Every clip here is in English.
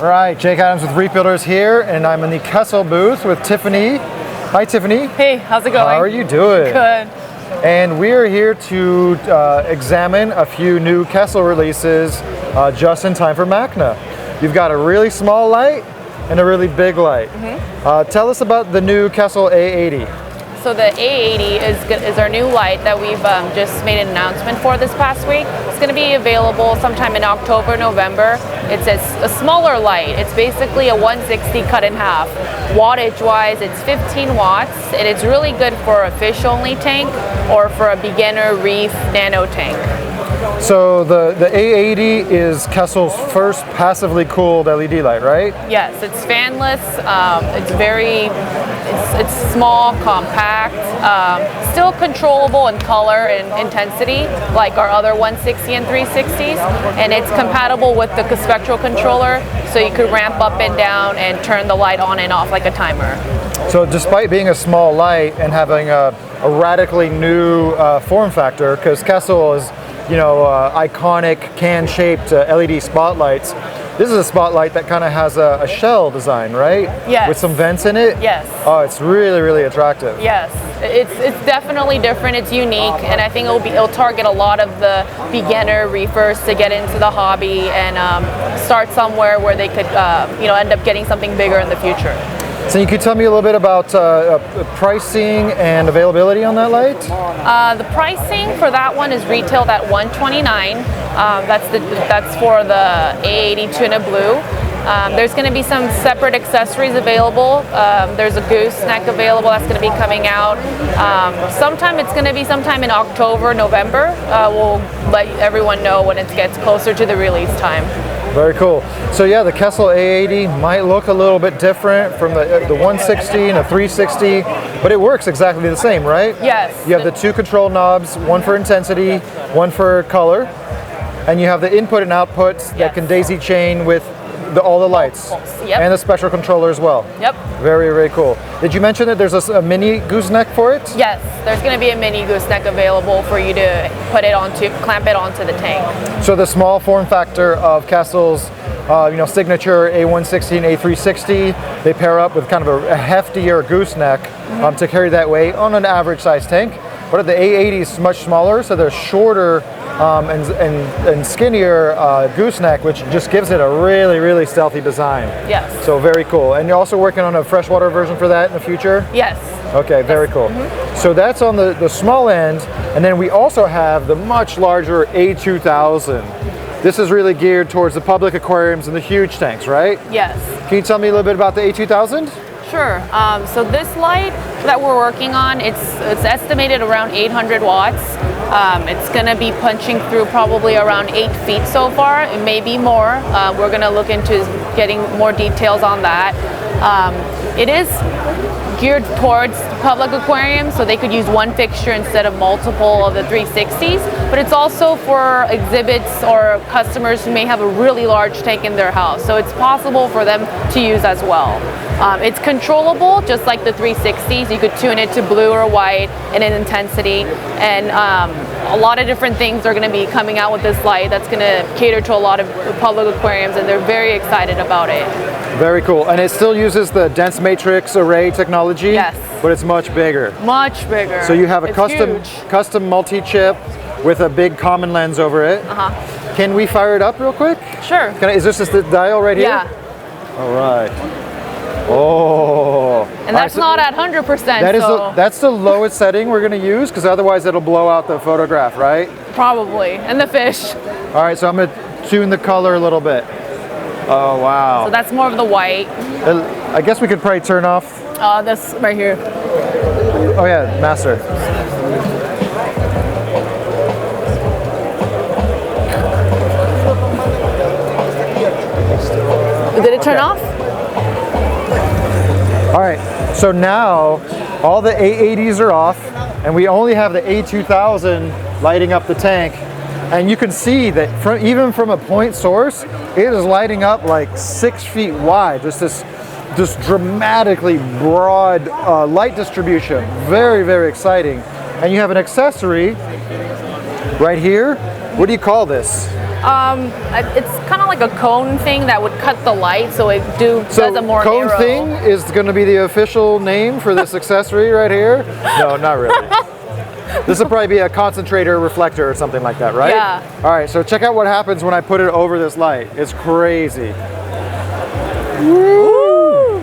Right, Jake Adams with Reef Builders here, and I'm in the Kessil booth with Tiffany. Hi, Tiffany. Hey, how's it going? How are you doing? Good. And we're here to examine a few new Kessil releases just in time for MACNA. You've got a really small light and a really big light. Tell us about the new Kessil A80. So the A80 is our new light that we've just made an announcement for this past week. It's going to be available sometime in October, November. It's a smaller light. It's basically a 160 cut in half. Wattage-wise, it's 15 watts, and it's really good for a fish-only tank or for a beginner Reef nano tank. So the A80 is Kessil's first passively cooled LED light, right? Yes, it's fanless. It's small, compact, still controllable in color and intensity like our other 160 and 360s, and it's compatible with the spectral controller, so you could ramp up and down and turn the light on and off like a timer. So despite being a small light and having a radically new form factor, because Kessil is, you know, iconic can-shaped LED spotlights. This is a spotlight that kind of has a shell design, right? Yes. With some vents in it? Yes. Oh, it's really, really attractive. Yes, it's definitely different. It's unique, and I think it'll target a lot of the beginner reefers to get into the hobby and start somewhere where they could, end up getting something bigger in the future. So you could tell me a little bit about pricing and availability on that light? The pricing for that one is retailed at $129. That's for the A80 Tuna Blue. There's going to be some separate accessories available. There's a gooseneck available that's going to be coming out. It's going to be sometime in October, November. We'll let everyone know when it gets closer to the release time. Very cool. So yeah, the Kessil A80 might look a little bit different from the 160 and the 360, but it works exactly the same, right? Yes. You have the two control knobs, one for intensity, one for color, and you have the input and outputs that can daisy chain with all the lights. Yep. And the special controller as well. Yep. Very, very cool. Did you mention that there's a mini gooseneck for it? Yes, there's going to be a mini gooseneck available for you to clamp it onto the tank. So the small form factor of Kessil's signature A160 and A360, they pair up with kind of a heftier gooseneck to carry that weight on an average size tank. But the A80 is much smaller, so they're shorter and skinnier gooseneck, which just gives it a really, really stealthy design. Yes. So very cool. And you're also working on a freshwater version for that in the future? Yes. Okay, very cool. So that's on the small end, and then we also have the much larger A2000. This is really geared towards the public aquariums and the huge tanks, right? Yes. Can you tell me a little bit about the A2000? Sure. So this light that we're working on, it's estimated around 800 watts. It's going to be punching through probably around 8 feet so far. It may be more. We're going to look into getting more details on that. It is geared towards public aquariums, so they could use one fixture instead of multiple of the 360s, but it's also for exhibits or customers who may have a really large tank in their house, so it's possible for them to use as well. It's controllable just like the 360s. You could tune it to blue or white and in intensity, and a lot of different things are going to be coming out with this light that's going to cater to a lot of public aquariums, and they're very excited about it. Very cool. And it still uses the dense matrix array technology? Yes. But it's much bigger. Much bigger. So you have a custom multi-chip with a big common lens over it. Can we fire it up real quick? Sure. Is this just the dial right here? Yeah. All right. Oh. And that's not at 100%. That's the lowest setting we're going to use, because otherwise it'll blow out the photograph, right? Probably. And the fish. All right, so I'm going to tune the color a little bit. Oh, wow. So that's more of the white. I guess we could probably turn off. This right here. Oh yeah, master. Did it turn off? All right, so now all the A80s are off, and we only have the A2000 lighting up the tank. And you can see that even from a point source, it is lighting up like 6 feet wide. Just this dramatically broad light distribution. Very, very exciting. And you have an accessory right here. What do you call this? It's kind of like a cone thing that would cut the light so it does a more cone narrow. thing is going to be the official name for this accessory right here? No, not really. This will probably be a concentrator reflector or something like that, right? Yeah. All right, so check out what happens when I put it over this light. It's crazy. Woo!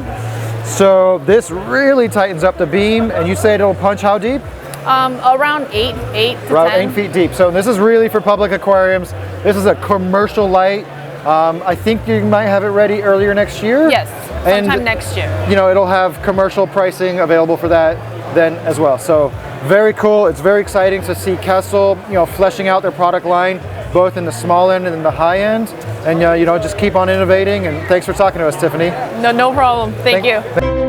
So this really tightens up the beam, and you say it'll punch how deep? Around 8 to Around 10. 8 feet deep. So this is really for public aquariums. This is a commercial light. I think you might have it ready earlier next year. Yes, sometime next year. You know, it'll have commercial pricing available for that then as well. So very cool. It's very exciting to see Kessil, you know, fleshing out their product line, both in the small end and in the high end. And you know, just keep on innovating. And thanks for talking to us, Tiffany. No problem. Thank you.